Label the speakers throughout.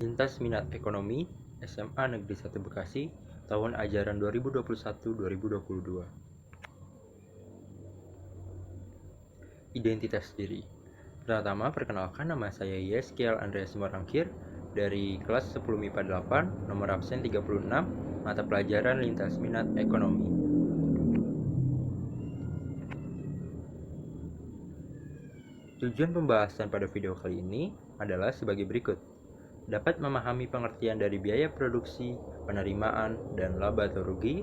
Speaker 1: Lintas Minat Ekonomi SMA Negeri 1 Bekasi tahun ajaran 2021-2022. Identitas diri. Pertama, perkenalkan, nama saya Yeskiel Andreas Morangkir dari kelas 10 MIPA 8, nomor absen 36, mata pelajaran Lintas Minat Ekonomi. Tujuan pembahasan pada video kali ini adalah sebagai berikut. Dapat memahami pengertian dari biaya produksi, penerimaan, dan laba atau rugi.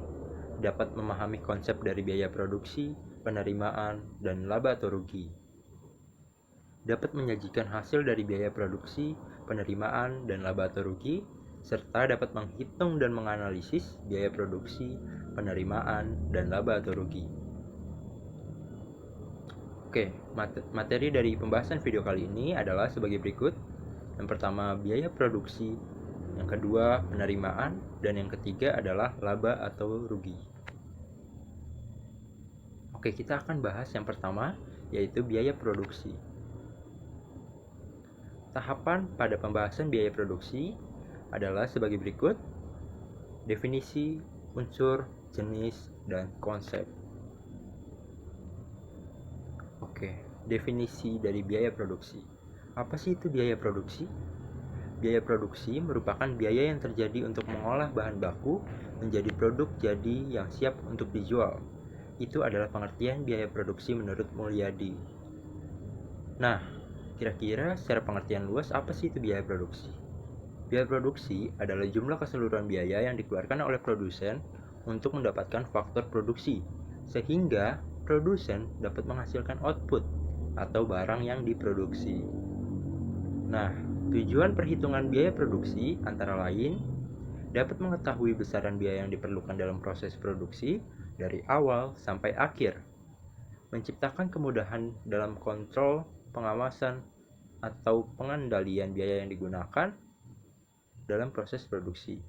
Speaker 1: Dapat memahami konsep dari biaya produksi, penerimaan, dan laba atau rugi. Dapat menyajikan hasil dari biaya produksi, penerimaan, dan laba atau rugi, serta dapat menghitung dan menganalisis biaya produksi, penerimaan, dan laba atau rugi. Oke, materi dari pembahasan video kali ini adalah sebagai berikut. Yang pertama, biaya produksi. Yang kedua, penerimaan. Dan yang ketiga adalah laba atau rugi. Oke, kita akan bahas yang pertama, yaitu biaya produksi. Tahapan pada pembahasan biaya produksi adalah sebagai berikut. Definisi, unsur, jenis, dan konsep. Oke, definisi dari biaya produksi. Apa sih itu biaya produksi? Biaya produksi merupakan biaya yang terjadi untuk mengolah bahan baku menjadi produk jadi yang siap untuk dijual. Itu adalah pengertian biaya produksi menurut Mulyadi. Nah, kira-kira secara pengertian luas apa sih itu biaya produksi? Biaya produksi adalah jumlah keseluruhan biaya yang dikeluarkan oleh produsen untuk mendapatkan faktor produksi, sehingga produsen dapat menghasilkan output atau barang yang diproduksi. Nah, tujuan perhitungan biaya produksi antara lain dapat mengetahui besaran biaya yang diperlukan dalam proses produksi dari awal sampai akhir, menciptakan kemudahan dalam kontrol, pengawasan, atau pengendalian biaya yang digunakan dalam proses produksi,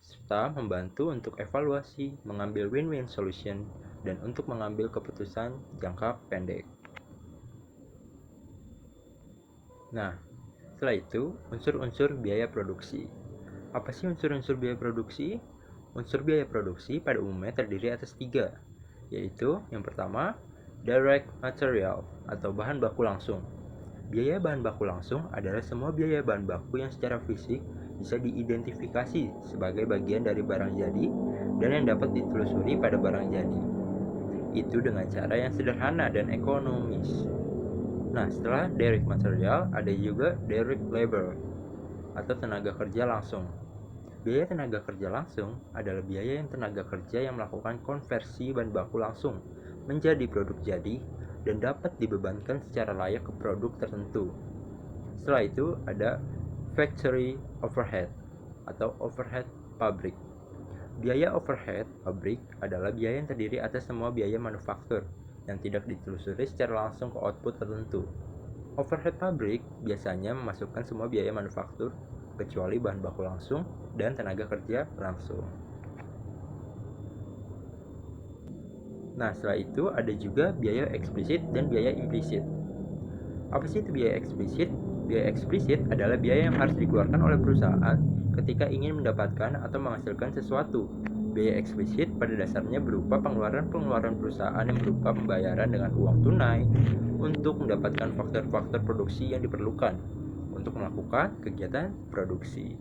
Speaker 1: serta membantu untuk evaluasi, mengambil win-win solution, dan untuk mengambil keputusan jangka pendek. Nah, setelah itu, unsur-unsur biaya produksi. Apa sih unsur-unsur biaya produksi? Unsur biaya produksi pada umumnya terdiri atas 3, yaitu yang pertama, direct material atau bahan baku langsung. Biaya bahan baku langsung adalah semua biaya bahan baku yang secara fisik bisa diidentifikasi sebagai bagian dari barang jadi dan yang dapat ditelusuri pada barang jadi. Itu dengan cara yang sederhana dan ekonomis. Nah, setelah direct material, ada juga direct labor atau tenaga kerja langsung. Biaya tenaga kerja langsung adalah biaya yang tenaga kerja yang melakukan konversi bahan baku langsung menjadi produk jadi dan dapat dibebankan secara layak ke produk tertentu. Setelah itu ada factory overhead atau overhead pabrik. Biaya overhead pabrik adalah biaya yang terdiri atas semua biaya manufaktur yang tidak ditelusuri secara langsung ke output tertentu. Overhead pabrik biasanya memasukkan semua biaya manufaktur kecuali bahan baku langsung dan tenaga kerja langsung. Nah, setelah itu ada juga biaya eksplisit dan biaya implisit. Apa sih itu biaya eksplisit? Biaya eksplisit adalah biaya yang harus dikeluarkan oleh perusahaan ketika ingin mendapatkan atau menghasilkan sesuatu. Biaya eksplisit pada dasarnya berupa pengeluaran-pengeluaran perusahaan yang berupa pembayaran dengan uang tunai untuk mendapatkan faktor-faktor produksi yang diperlukan untuk melakukan kegiatan produksi.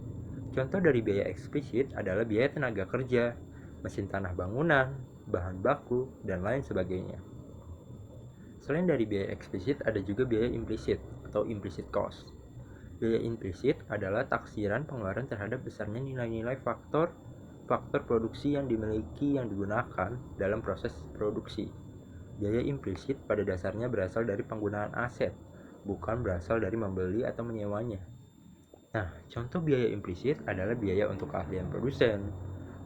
Speaker 1: Contoh dari biaya eksplisit adalah biaya tenaga kerja, mesin tanah bangunan, bahan baku, dan lain sebagainya. Selain dari biaya eksplisit, ada juga biaya implisit atau implicit cost. Biaya implisit adalah taksiran pengeluaran terhadap besarnya nilai-nilai faktor produksi yang dimiliki yang digunakan dalam proses produksi. Biaya implisit pada dasarnya berasal dari penggunaan aset, bukan berasal dari membeli atau menyewanya. Nah, contoh biaya implisit adalah biaya untuk keahlian produsen,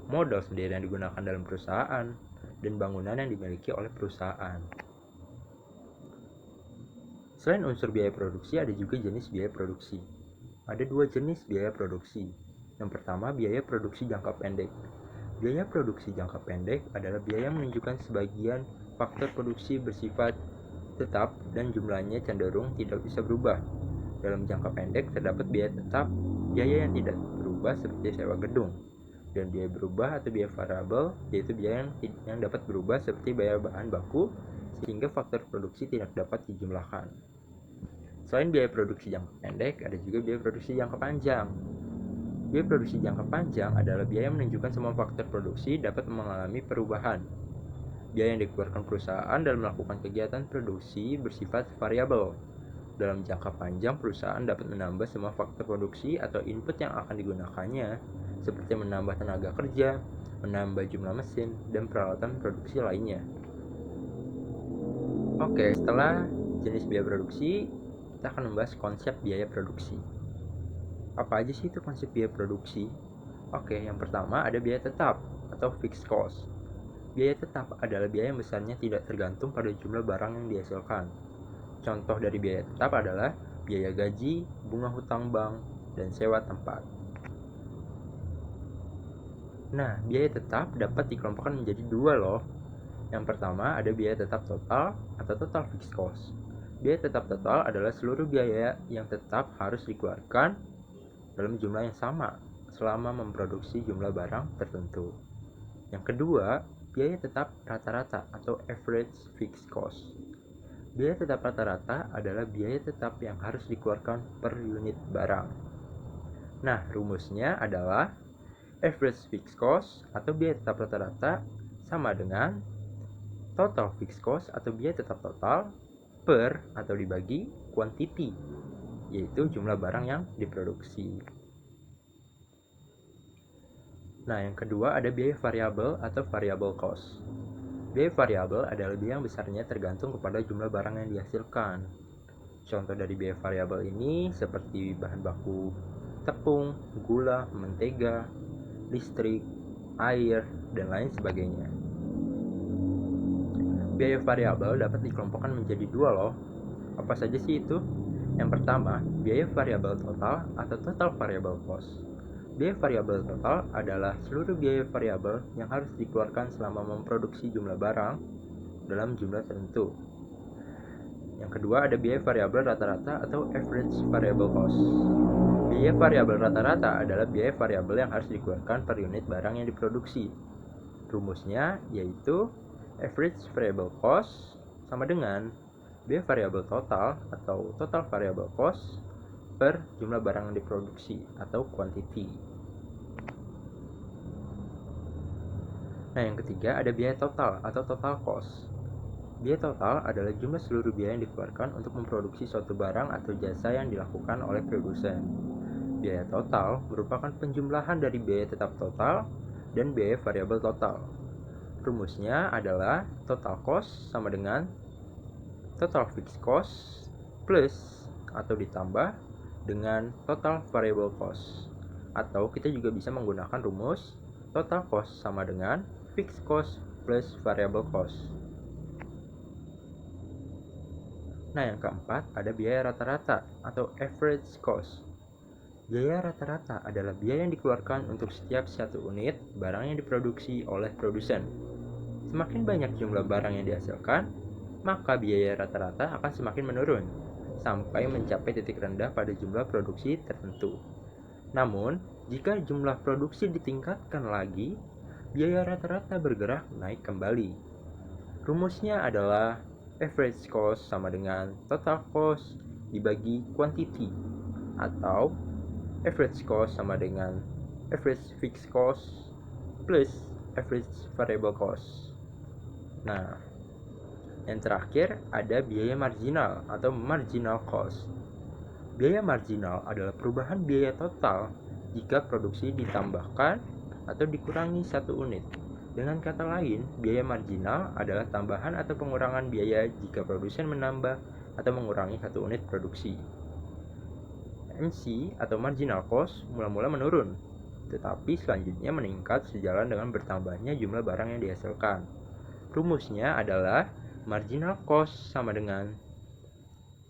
Speaker 1: modal sendiri yang digunakan dalam perusahaan, dan bangunan yang dimiliki oleh perusahaan. Selain unsur biaya produksi, ada juga jenis biaya produksi. Ada 2 jenis biaya produksi. Yang pertama, biaya produksi jangka pendek. Biaya produksi jangka pendek adalah biaya yang menunjukkan sebagian faktor produksi bersifat tetap dan jumlahnya cenderung tidak bisa berubah. Dalam jangka pendek terdapat biaya tetap biaya yang tidak berubah seperti sewa gedung, dan biaya berubah atau biaya variabel yaitu biaya yang dapat berubah seperti biaya bahan baku sehingga faktor produksi tidak dapat dijumlahkan. Selain biaya produksi jangka pendek, ada juga biaya produksi jangka panjang. Biaya produksi jangka panjang adalah biaya yang menunjukkan semua faktor produksi dapat mengalami perubahan. Biaya yang dikeluarkan perusahaan dalam melakukan kegiatan produksi bersifat variabel. Dalam jangka panjang, perusahaan dapat menambah semua faktor produksi atau input yang akan digunakannya, seperti menambah tenaga kerja, menambah jumlah mesin, dan peralatan produksi lainnya. Oke, setelah jenis biaya produksi, kita akan membahas konsep biaya produksi. Apa aja sih itu konsep biaya produksi? Oke, yang pertama ada biaya tetap atau fixed cost. Biaya tetap adalah biaya yang besarnya tidak tergantung pada jumlah barang yang dihasilkan. Contoh dari biaya tetap adalah biaya gaji, bunga hutang bank, dan sewa tempat. Nah, biaya tetap dapat dikelompokkan menjadi dua loh. Yang pertama ada biaya tetap total atau total fixed cost. Biaya tetap total adalah seluruh biaya yang tetap harus dikeluarkan dalam jumlah yang sama selama memproduksi jumlah barang tertentu. Yang kedua, biaya tetap rata-rata atau average fixed cost. Biaya tetap rata-rata adalah biaya tetap yang harus dikeluarkan per unit barang. Nah, rumusnya adalah average fixed cost atau biaya tetap rata-rata sama dengan total fixed cost atau biaya tetap total per atau dibagi quantity, yaitu jumlah barang yang diproduksi. Nah, yang kedua ada biaya variabel atau variable cost. Biaya variabel adalah biaya yang besarnya tergantung kepada jumlah barang yang dihasilkan. Contoh dari biaya variabel ini seperti bahan baku tepung, gula, mentega, listrik, air, dan lain sebagainya. Biaya variabel dapat dikelompokkan menjadi dua loh. Apa saja sih itu? Yang pertama, biaya variabel total atau total variable cost. Biaya variabel total adalah seluruh biaya variabel yang harus dikeluarkan selama memproduksi jumlah barang dalam jumlah tertentu. Yang kedua ada biaya variabel rata-rata atau average variable cost. Biaya variabel rata-rata adalah biaya variabel yang harus dikeluarkan per unit barang yang diproduksi. Rumusnya yaitu average variable cost sama dengan biaya variabel total atau total variable cost per jumlah barang yang diproduksi atau quantity. Nah, yang ketiga ada biaya total atau total cost. Biaya total adalah jumlah seluruh biaya yang dikeluarkan untuk memproduksi suatu barang atau jasa yang dilakukan oleh produsen. Biaya total merupakan penjumlahan dari biaya tetap total dan biaya variabel total. Rumusnya adalah total cost sama dengan total fixed cost plus atau ditambah dengan total variable cost. Atau kita juga bisa menggunakan rumus total cost sama dengan fixed cost plus variable cost. Nah, yang keempat ada biaya rata-rata atau average cost. Biaya rata-rata adalah biaya yang dikeluarkan untuk setiap satu unit barang yang diproduksi oleh produsen. Semakin banyak jumlah barang yang dihasilkan, maka biaya rata-rata akan semakin menurun sampai mencapai titik rendah pada jumlah produksi tertentu. Namun, jika jumlah produksi ditingkatkan lagi, biaya rata-rata bergerak naik kembali. Rumusnya adalah average cost sama dengan total cost dibagi quantity, atau average cost sama dengan average fixed cost plus average variable cost. Nah, yang terakhir ada biaya marginal atau marginal cost. Biaya marginal adalah perubahan biaya total jika produksi ditambahkan atau dikurangi satu unit. Dengan kata lain, biaya marginal adalah tambahan atau pengurangan biaya jika produsen menambah atau mengurangi satu unit produksi. MC atau marginal cost mula-mula menurun, tetapi selanjutnya meningkat sejalan dengan bertambahnya jumlah barang yang dihasilkan. Rumusnya adalah marginal cost sama dengan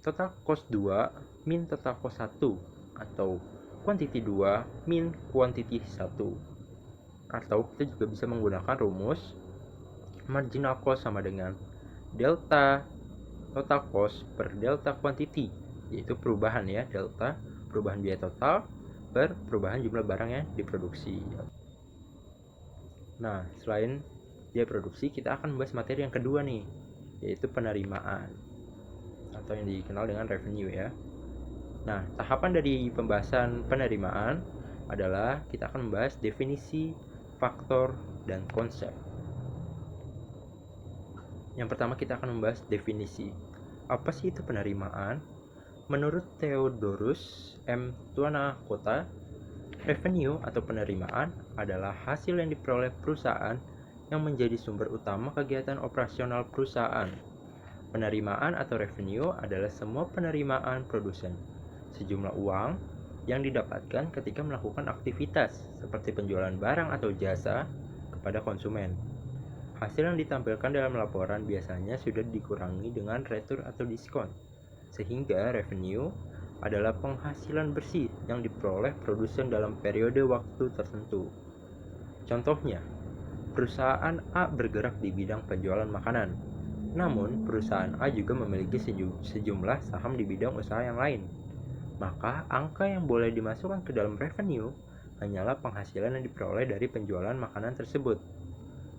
Speaker 1: total cost 2 min total cost 1 atau quantity 2 min quantity 1. Atau kita juga bisa menggunakan rumus marginal cost sama dengan delta total cost per delta quantity, yaitu perubahan ya, delta perubahan biaya total per perubahan jumlah barang yang diproduksi. Nah, selain biaya produksi, kita akan membahas materi yang kedua nih, yaitu penerimaan atau yang dikenal dengan revenue ya. Nah, tahapan dari pembahasan penerimaan adalah kita akan membahas definisi, faktor, dan konsep. Yang pertama kita akan membahas definisi. Apa sih itu penerimaan? Menurut Theodorus M. Tuanakota, revenue atau penerimaan adalah hasil yang diperoleh perusahaan yang menjadi sumber utama kegiatan operasional perusahaan. Penerimaan atau revenue adalah semua penerimaan produsen, sejumlah uang yang didapatkan ketika melakukan aktivitas seperti penjualan barang atau jasa kepada konsumen. Hasil yang ditampilkan dalam laporan biasanya sudah dikurangi dengan retur atau diskon, sehingga revenue adalah penghasilan bersih yang diperoleh produsen dalam periode waktu tertentu. Contohnya, perusahaan A bergerak di bidang penjualan makanan, namun perusahaan A juga memiliki sejumlah saham di bidang usaha yang lain. Maka angka yang boleh dimasukkan ke dalam revenue hanyalah penghasilan yang diperoleh dari penjualan makanan tersebut.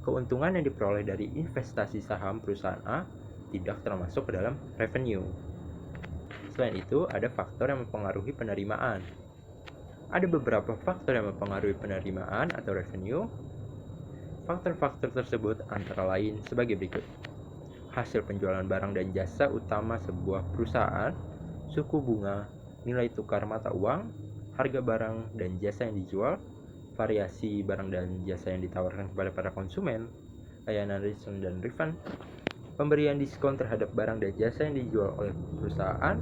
Speaker 1: Keuntungan yang diperoleh dari investasi saham perusahaan A tidak termasuk ke dalam revenue. Selain itu, ada faktor yang mempengaruhi penerimaan. Ada beberapa faktor yang mempengaruhi penerimaan atau revenue. Faktor-faktor tersebut antara lain sebagai berikut. Hasil penjualan barang dan jasa utama sebuah perusahaan, suku bunga, nilai tukar mata uang, harga barang dan jasa yang dijual, variasi barang dan jasa yang ditawarkan kepada para konsumen, layanan return dan refund, pemberian diskon terhadap barang dan jasa yang dijual oleh perusahaan,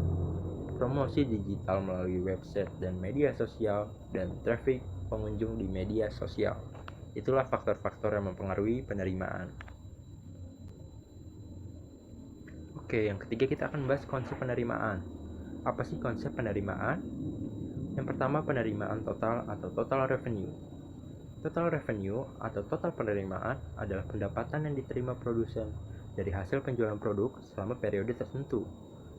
Speaker 1: promosi digital melalui website dan media sosial, dan traffic pengunjung di media sosial. Itulah faktor-faktor yang mempengaruhi penerimaan. Oke, yang ketiga kita akan membahas konsep penerimaan. Apa sih konsep penerimaan? Yang pertama, penerimaan total atau total revenue. Total revenue atau total penerimaan adalah pendapatan yang diterima produsen dari hasil penjualan produk selama periode tertentu.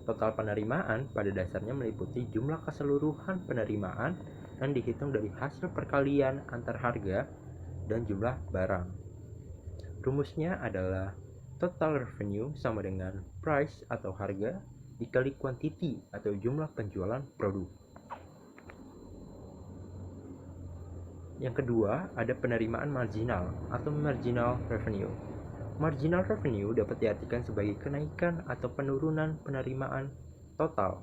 Speaker 1: Total penerimaan pada dasarnya meliputi jumlah keseluruhan penerimaan yang dihitung dari hasil perkalian antar harga dan jumlah barang. Rumusnya adalah total revenue sama dengan price atau harga dikali quantity atau jumlah penjualan produk. Yang kedua, ada penerimaan marginal atau marginal revenue. Marginal revenue dapat diartikan sebagai kenaikan atau penurunan penerimaan total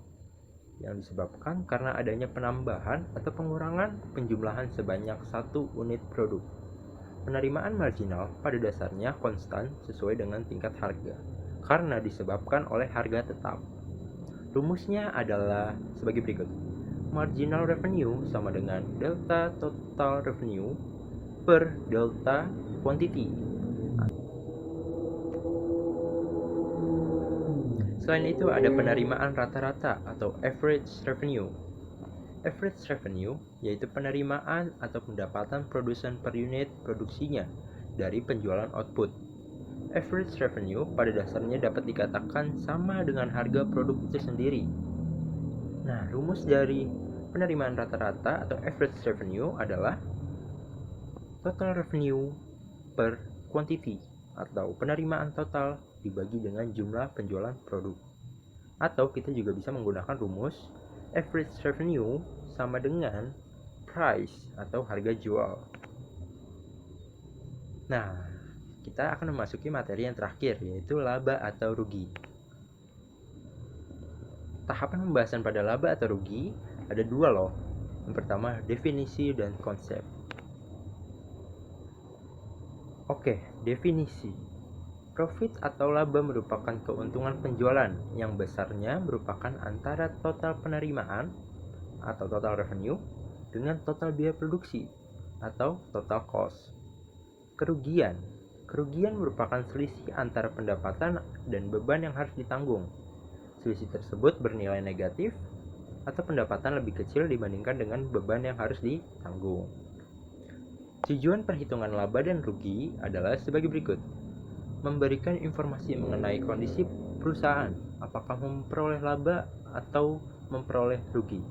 Speaker 1: yang disebabkan karena adanya penambahan atau pengurangan penjumlahan sebanyak satu unit produk. Penerimaan marginal pada dasarnya konstan sesuai dengan tingkat harga karena disebabkan oleh harga tetap. Rumusnya adalah sebagai berikut. Marginal revenue sama dengan delta total revenue per delta quantity. Selain itu ada penerimaan rata-rata atau average revenue. Average revenue yaitu penerimaan atau pendapatan produsen per unit produksinya dari penjualan output. Average revenue pada dasarnya dapat dikatakan sama dengan harga produk itu sendiri. Nah, rumus dari penerimaan rata-rata atau average revenue adalah total revenue per quantity atau penerimaan total dibagi dengan jumlah penjualan produk. Atau kita juga bisa menggunakan rumus average revenue sama dengan price atau harga jual. Nah, kita akan memasuki materi yang terakhir, yaitu laba atau rugi. Tahapan pembahasan pada laba atau rugi ada dua loh. Yang pertama, definisi dan konsep. Oke, definisi. Profit atau laba merupakan keuntungan penjualan yang besarnya merupakan antara total penerimaan atau total revenue dengan total biaya produksi atau total cost. Kerugian merupakan selisih antara pendapatan dan beban yang harus ditanggung. Selisih tersebut bernilai negatif atau pendapatan lebih kecil dibandingkan dengan beban yang harus ditanggung. Tujuan perhitungan laba dan rugi adalah sebagai berikut. Memberikan informasi mengenai kondisi perusahaan, apakah memperoleh laba atau memperoleh rugi.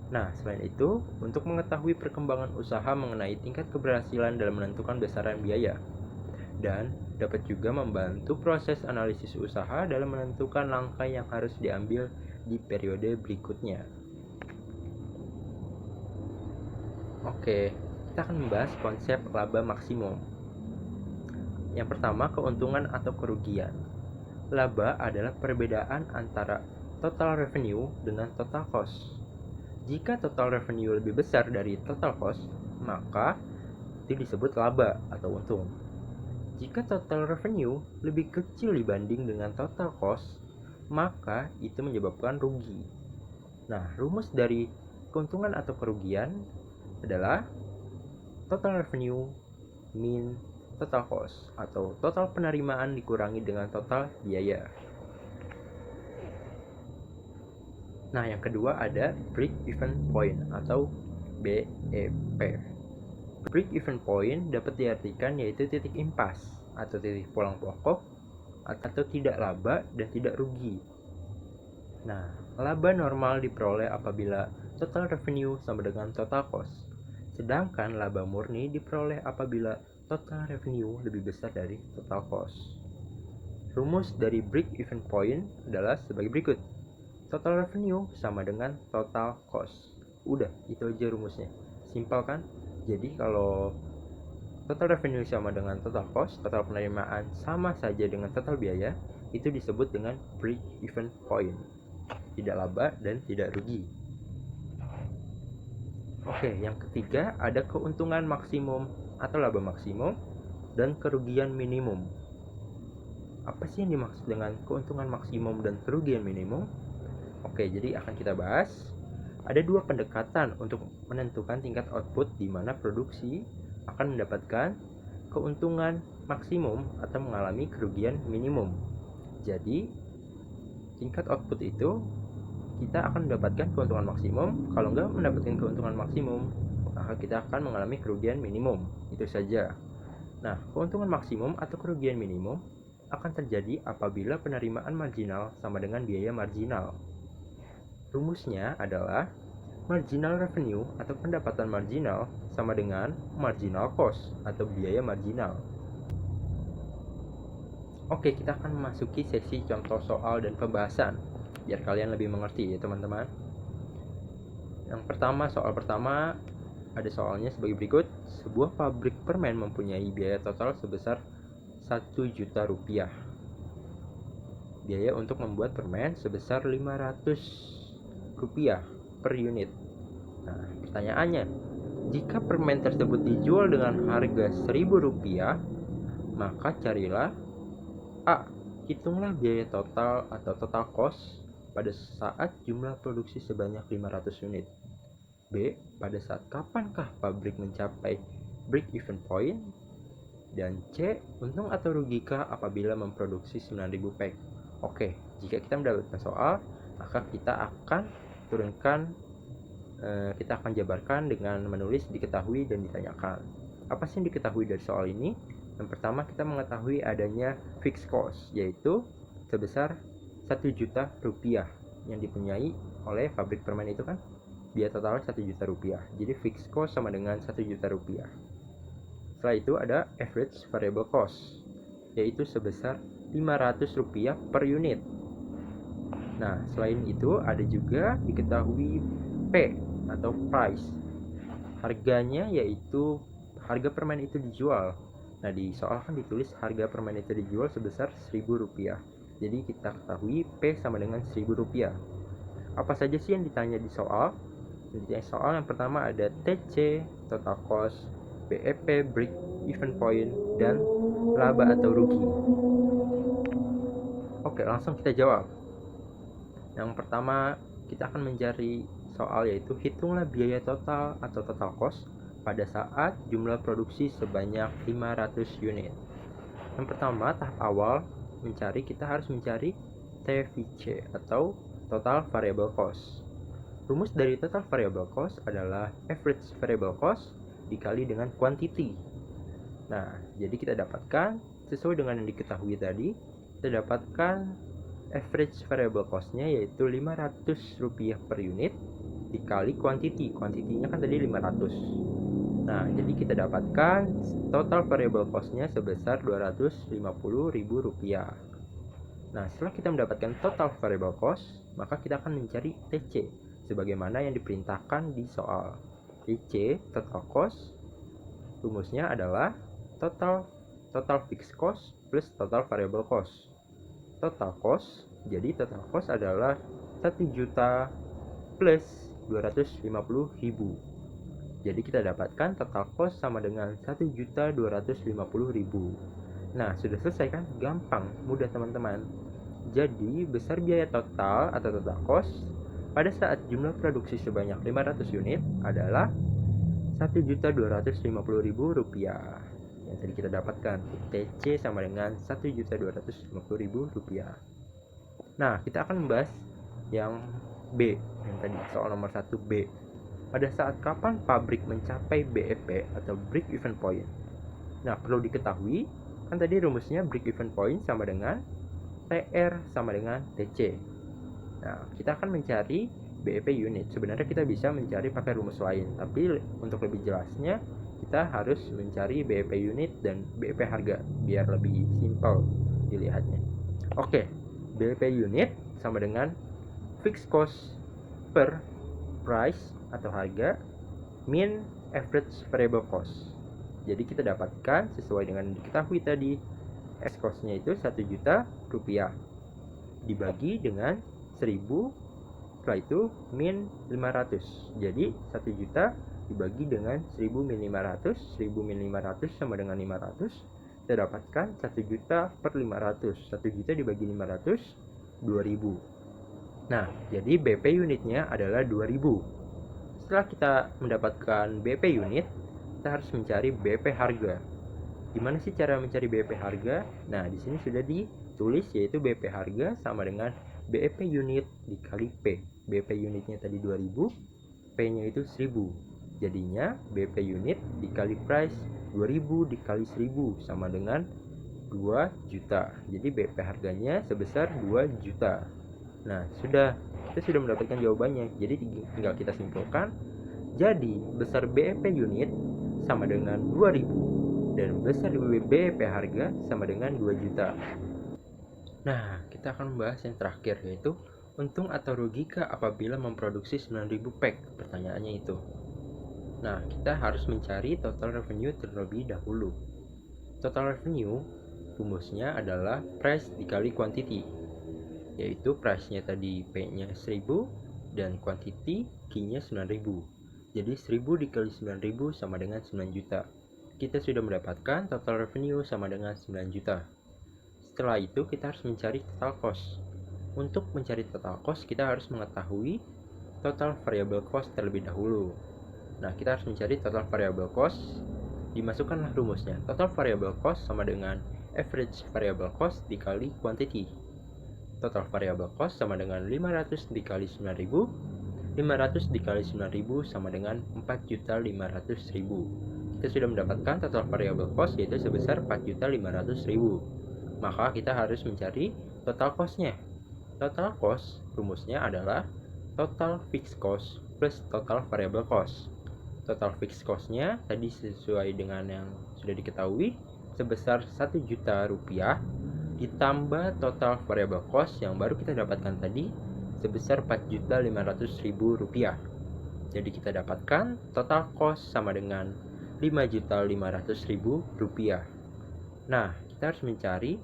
Speaker 1: Nah, selain itu, untuk mengetahui perkembangan usaha mengenai tingkat keberhasilan dalam menentukan besaran biaya, dan dapat juga membantu proses analisis usaha dalam menentukan langkah yang harus diambil di periode berikutnya. Oke, kita akan membahas konsep laba maksimum. Yang pertama, keuntungan atau kerugian. Laba adalah perbedaan antara total revenue dengan total cost. Jika total revenue lebih besar dari total cost, maka itu disebut laba atau untung. Jika total revenue lebih kecil dibanding dengan total cost, maka itu menyebabkan rugi. Nah, rumus dari keuntungan atau kerugian adalah total revenue min total cost atau total penerimaan dikurangi dengan total biaya. Nah, yang kedua ada break even point atau BEP. Break even point dapat diartikan yaitu titik impas atau titik pulang pokok atau tidak laba dan tidak rugi. Nah, laba normal diperoleh apabila total revenue sama dengan total cost. Sedangkan laba murni diperoleh apabila total revenue lebih besar dari total cost. Rumus dari break even point adalah sebagai berikut. Total revenue sama dengan total cost. Udah, itu aja rumusnya. Simpel kan? Jadi kalau total revenue sama dengan total cost, total penerimaan sama saja dengan total biaya, itu disebut dengan break even point. Tidak laba dan tidak rugi. Oke, yang ketiga ada keuntungan maksimum atau laba maksimum dan kerugian minimum. Apa sih yang dimaksud dengan keuntungan maksimum dan kerugian minimum? Oke, jadi akan kita bahas. Ada dua pendekatan untuk menentukan tingkat output di mana produksi akan mendapatkan keuntungan maksimum atau mengalami kerugian minimum. Jadi, tingkat output itu kita akan mendapatkan keuntungan maksimum. Kalau enggak mendapatkan keuntungan maksimum, maka kita akan mengalami kerugian minimum. Itu saja. Nah, keuntungan maksimum atau kerugian minimum akan terjadi apabila penerimaan marginal sama dengan biaya marginal. Rumusnya adalah marginal revenue atau pendapatan marginal sama dengan marginal cost atau biaya marginal. Oke, kita akan memasuki sesi contoh soal dan pembahasan biar kalian lebih mengerti ya teman-teman. Yang pertama, soal pertama ada soalnya sebagai berikut. Sebuah pabrik permen mempunyai biaya total sebesar 1 juta rupiah. Biaya untuk membuat permen sebesar 500 rupiah per unit. Nah, pertanyaannya, jika permen tersebut dijual dengan harga 1000 rupiah, maka carilah A. Hitunglah biaya total atau total cost pada saat jumlah produksi sebanyak 500 unit. B. Pada saat kapankah pabrik mencapai break even point? Dan C. Untung atau rugikah apabila memproduksi 9000 pack? Oke, jika kita mendapatkan soal, maka kita akan turunkan, kita akan jabarkan dengan menulis diketahui dan ditanyakan. Apa sih yang diketahui dari soal ini? Yang pertama, kita mengetahui adanya fixed cost, yaitu sebesar 1 juta rupiah yang dipunyai oleh pabrik permen itu kan biaya total 1 juta rupiah. Jadi fixed cost sama dengan 1 juta rupiah. Setelah itu ada average variable cost, yaitu sebesar 500 rupiah per unit. Nah, selain itu ada juga diketahui P atau price. Harganya yaitu harga permen itu dijual. Nah, di soal kan ditulis harga permen itu dijual sebesar 1000 rupiah. Jadi kita ketahui P sama dengan 1000 rupiah. Apa saja sih yang ditanya di soal? Di soal yang pertama ada TC, total cost, BEP, break even point, dan laba atau rugi. Oke, langsung kita jawab. Yang pertama, kita akan mencari soal yaitu hitunglah biaya total atau total cost pada saat jumlah produksi sebanyak 500 unit. Yang pertama, tahap awal kita harus mencari TVC atau total variable cost. Rumus dari total variable cost adalah average variable cost dikali dengan quantity. Nah, jadi kita dapatkan sesuai dengan yang diketahui tadi, kita dapatkan average variable cost-nya yaitu 500 rupiah per unit dikali quantity. Quantity-nya kan tadi 500. Nah, jadi kita dapatkan total variable cost-nya sebesar Rp250.000. Nah, setelah kita mendapatkan total variable cost, maka kita akan mencari TC sebagaimana yang diperintahkan di soal. TC, total cost, rumusnya adalah total fixed cost plus total variable cost. Total cost, jadi total cost adalah 1 juta plus 250.000. Jadi kita dapatkan total cost sama dengan 1.250.000. Nah, sudah selesai kan? Gampang, mudah teman-teman. Jadi, besar biaya total atau total cost pada saat jumlah produksi sebanyak 500 unit adalah Rp1.250.000 yang tadi kita dapatkan. TC sama dengan Rp1.250.000. Nah, kita akan membahas yang B, yang tadi soal nomor 1B. Pada saat kapan pabrik mencapai BEP atau break even point? Nah, perlu diketahui, kan tadi rumusnya break even point sama dengan TR sama dengan TC. Nah, kita akan mencari BEP unit. Sebenarnya kita bisa mencari pakai rumus lain, tapi untuk lebih jelasnya kita harus mencari BEP unit dan BEP harga biar lebih simpel dilihatnya. Oke, BEP unit sama dengan fixed cost per price atau harga min average variable cost. Jadi kita dapatkan sesuai dengan diketahui tadi, fixed cost-nya itu 1 juta rupiah dibagi dengan 1000, setelah itu min 500. Jadi 1 juta dibagi dengan 1000 min 500, 1000 min 500 sama dengan 500. Kita dapatkan 1 juta per 500. 1 juta dibagi 500, 2000. Nah, jadi BP unitnya adalah 2000. Setelah kita mendapatkan BP unit, kita harus mencari BP harga. Gimana sih cara mencari BP harga? Nah, di sini sudah ditulis yaitu BP harga sama dengan BEP unit dikali P. BP unitnya tadi 2000, P-nya itu 1000. Jadinya BP unit dikali price 2000 dikali 1000 sama dengan 2 juta. Jadi BP harganya sebesar 2 juta. Nah, kita sudah mendapatkan jawabannya. Jadi tinggal kita simpulkan. Jadi besar BEP unit sama dengan 2000 dan besar BEP harga sama dengan 2 juta. Nah, kita akan membahas yang terakhir, yaitu untung atau rugikah apabila memproduksi 9000 pack? Pertanyaannya itu. Nah, kita harus mencari total revenue terlebih dahulu. Total revenue rumusnya adalah price dikali quantity, yaitu price-nya tadi P-nya 1000 dan quantity Q-nya 9000. Jadi 1000 dikali 9000 sama dengan 9 juta. Kita sudah mendapatkan total revenue sama dengan 9 juta. Setelah itu kita harus mencari total cost. Untuk mencari total cost kita harus mengetahui total variable cost terlebih dahulu. Nah, kita harus mencari total variable cost. Dimasukkanlah rumusnya. Total variable cost sama dengan average variable cost dikali quantity. Total variable cost sama dengan 500 dikali 9000. 500 dikali 9000 sama dengan 4.500.000. Kita sudah mendapatkan total variable cost yaitu sebesar 4.500.000. Maka kita harus mencari total cost-nya. Total cost rumusnya adalah total fixed cost plus total variable cost. Total fixed cost-nya tadi sesuai dengan yang sudah diketahui sebesar 1 juta rupiah ditambah total variable cost yang baru kita dapatkan tadi sebesar 4.500.000 rupiah. Jadi kita dapatkan total cost sama dengan 5.500.000 rupiah. Nah, kita harus mencari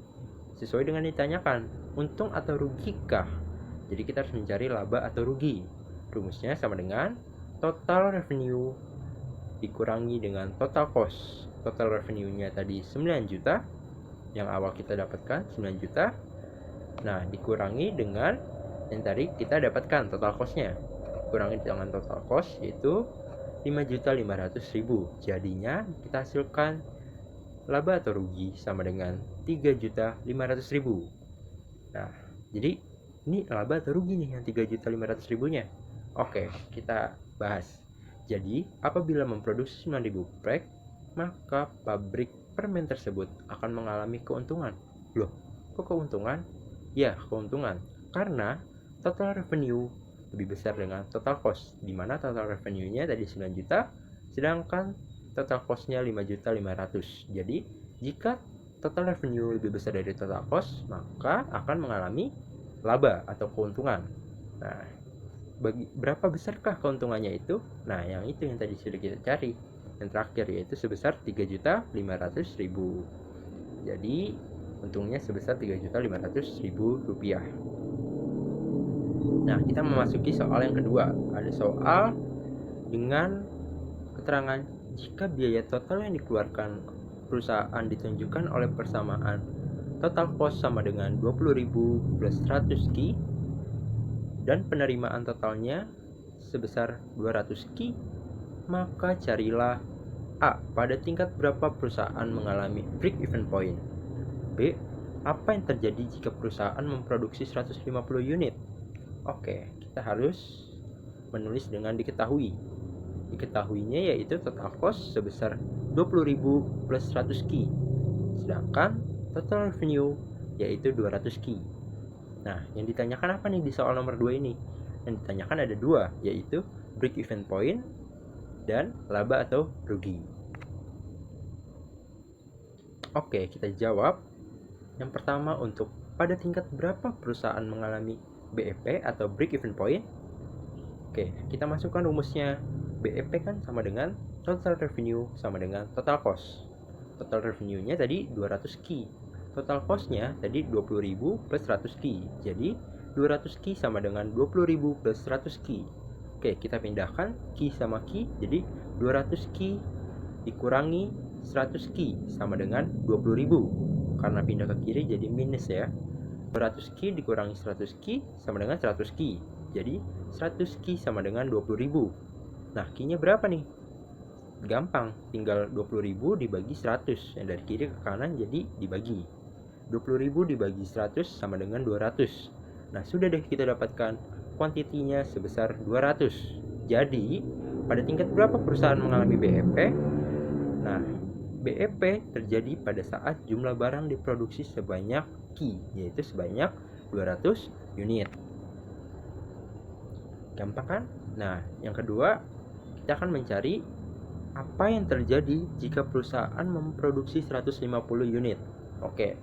Speaker 1: sesuai dengan ditanyakan, untung atau rugikah? Jadi kita harus mencari laba atau rugi. Rumusnya sama dengan total revenue dikurangi dengan total cost. Total revenue-nya tadi 9 juta, yang awal kita dapatkan 9 juta. Nah, dikurangi dengan yang tadi kita dapatkan total cost-nya. Kurangi dengan total cost yaitu 5.500.000. Jadinya kita hasilkan laba atau rugi sama dengan 3.500.000. Nah, jadi ini laba atau rugi nih yang 3.500.000-nya. Oke, kita bahas. Jadi, apabila memproduksi 9.000 pack, maka pabrik permen tersebut akan mengalami keuntungan. Loh, kok keuntungan? Ya, keuntungan. Karena total revenue lebih besar dengan total cost, di mana total revenue-nya tadi 9 juta, sedangkan total cost-nya 5.500.000. Jadi, jika total revenue lebih besar dari total cost, maka akan mengalami laba atau keuntungan. Nah, berapa besarkah keuntungannya itu? Nah, yang itu yang tadi sudah kita cari. Yang terakhir yaitu sebesar 3.500.000. Jadi, untungnya sebesar 3.500.000 rupiah. Nah, kita memasuki soal yang kedua. Ada soal dengan keterangan jika biaya total yang dikeluarkan perusahaan ditunjukkan oleh persamaan total cost sama dengan 20.000 plus 100 Ki dan penerimaan totalnya sebesar 200 Ki, maka carilah A. Pada tingkat berapa perusahaan mengalami break even point. B. Apa yang terjadi jika perusahaan memproduksi 150 unit. Oke, kita harus menulis dengan diketahui. Diketahuinya yaitu total cost sebesar 20.000 plus 100 Ki. Sedangkan total revenue yaitu 200 Ki. Nah, yang ditanyakan apa nih di soal nomor 2 ini? Yang ditanyakan ada dua, yaitu break even point dan laba atau rugi. Oke, kita jawab. Yang pertama, untuk pada tingkat berapa perusahaan mengalami BEP atau break even point. Oke, kita masukkan rumusnya. BEP kan sama dengan total revenue sama dengan total cost. Total revenue-nya tadi 200 Ki. Total cost-nya tadi 20.000 plus 100 Ki. Jadi 200 Ki sama dengan 20.000 plus 100 Ki. Oke, kita pindahkan Ki sama Ki. Jadi 200 Ki dikurangi 100 Ki sama dengan 20.000. Karena pindah ke kiri jadi minus ya. 200 Ki dikurangi 100 Ki sama dengan 100 Ki. Jadi 100 Ki sama dengan 20.000. Nah, Ki-nya berapa nih? Gampang, tinggal 20.000 dibagi 100. Yang dari kiri ke kanan jadi dibagi. 20.000 dibagi 100 sama dengan 200. Nah, sudah deh kita dapatkan kuantitinya sebesar 200. Jadi, pada tingkat berapa perusahaan mengalami BEP? Nah, BEP terjadi pada saat jumlah barang diproduksi sebanyak Ki, yaitu sebanyak 200 unit. Gampang kan? Nah, yang kedua, kita akan mencari apa yang terjadi jika perusahaan memproduksi 150 unit. Oke,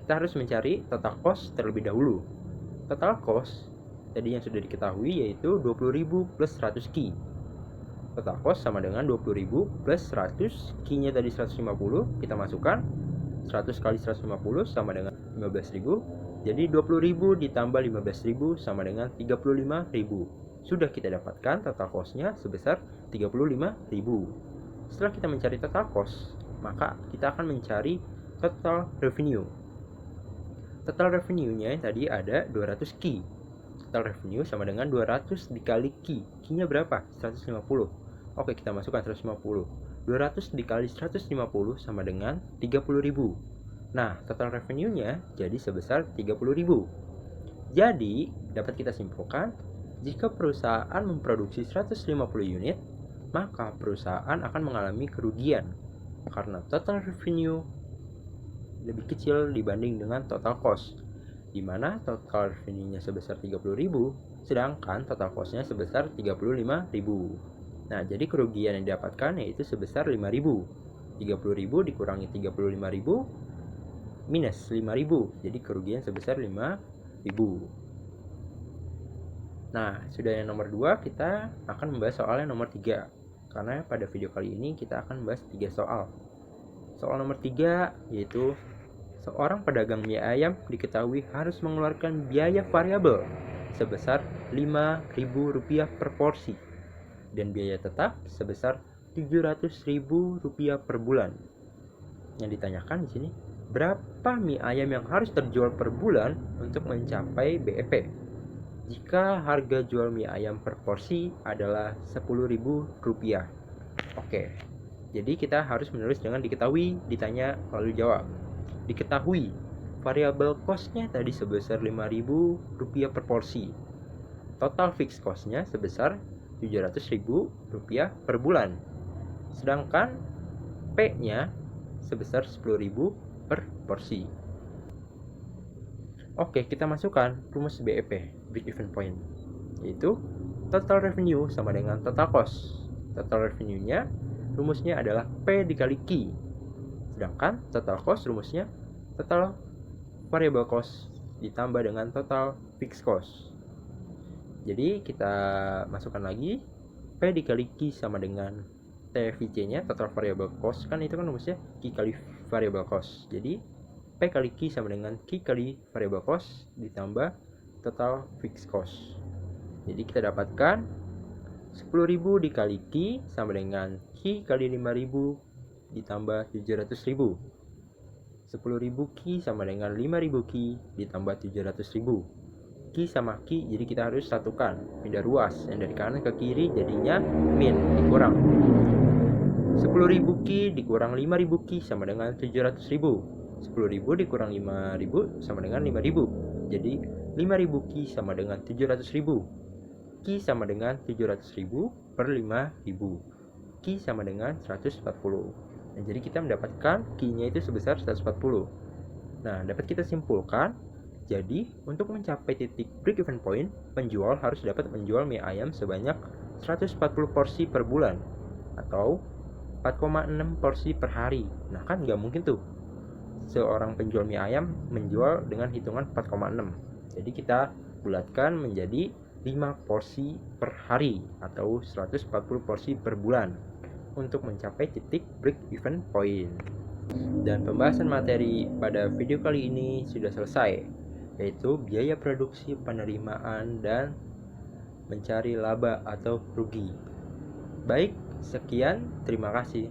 Speaker 1: kita harus mencari total cost terlebih dahulu. Total cost tadi yang sudah diketahui yaitu 20.000 plus 100 Ki. Total cost sama dengan 20.000 plus 100, Ki-nya tadi 150, kita masukkan 100 kali 150 sama dengan 15.000. Jadi 20.000 ditambah 15.000 sama dengan 35.000. Sudah kita dapatkan total cost-nya sebesar 35.000. Setelah kita mencari total cost, maka kita akan mencari total revenue. Total revenue-nya tadi ada 200 Ki. Total revenue sama dengan 200 dikali Ki. Ki-nya berapa? 150. Oke, kita masukkan 150. 200 dikali 150 sama dengan 30.000. Nah, total revenue-nya jadi sebesar 30.000. Jadi, dapat kita simpulkan, jika perusahaan memproduksi 150 unit, maka perusahaan akan mengalami kerugian karena total revenue lebih kecil dibanding dengan total cost, di mana total revenue-nya sebesar 30.000, sedangkan total cost-nya sebesar 35.000. Nah, jadi kerugian yang didapatkan yaitu sebesar 5.000. 30.000 dikurangi 35.000 minus 5.000. Jadi kerugian sebesar 5.000. Nah, sudah yang nomor 2, kita akan membahas soal yang nomor 3. Karena pada video kali ini kita akan membahas 3 soal. Soal nomor 3 yaitu seorang pedagang mie ayam diketahui harus mengeluarkan biaya variabel sebesar Rp5.000 per porsi dan biaya tetap sebesar Rp700.000 per bulan. Yang ditanyakan di sini, berapa mie ayam yang harus terjual per bulan untuk mencapai BEP? Jika harga jual mie ayam per porsi adalah Rp10.000. Oke, jadi kita harus menulis dengan diketahui, ditanya, lalu jawab. Diketahui, variabel cost-nya tadi sebesar Rp5.000 per porsi. Total fixed cost-nya sebesar Rp700.000 per bulan. Sedangkan P-nya sebesar Rp10.000 per porsi. Oke, kita masukkan rumus BEP, break even point. yaitu total revenue sama dengan total cost. Total revenue-nya rumusnya adalah P dikali Q. Sedangkan total cost rumusnya total variable cost ditambah dengan total fixed cost. Jadi kita masukkan lagi P dikali Q sama dengan TVC-nya, total variable cost, kan itu kan rumusnya Q kali variable cost. Jadi P kali Q sama dengan Q kali variable cost ditambah total fixed cost. Jadi kita dapatkan 10.000 dikali Q sama dengan Q kali 5.000 ditambah 700.000. 10.000 Q sama dengan 5.000 Q ditambah 700.000. Q sama Q, jadi kita harus satukan, pindah ruas, yang dari kanan ke kiri jadinya min, dikurang 10.000 Q dikurang 5.000 Q sama dengan 700.000. 10.000 dikurang 5.000 sama dengan 5.000, jadi 5.000 Q sama dengan 700.000. Q sama dengan 700.000 per 5.000. Q sama dengan 140. Nah, jadi kita mendapatkan Q-nya itu sebesar 140. Nah, dapat kita simpulkan, jadi untuk mencapai titik break even point, penjual harus dapat menjual mie ayam sebanyak 140 porsi per bulan atau 4,6 porsi per hari. Nah, kan nggak mungkin tuh seorang penjual mie ayam menjual dengan hitungan 4,6. Jadi kita bulatkan menjadi 5 porsi per hari atau 140 porsi per bulan untuk mencapai titik break even point. Dan pembahasan materi pada video kali ini sudah selesai, yaitu biaya produksi, penerimaan, dan mencari laba atau rugi. Baik, sekian, terima kasih.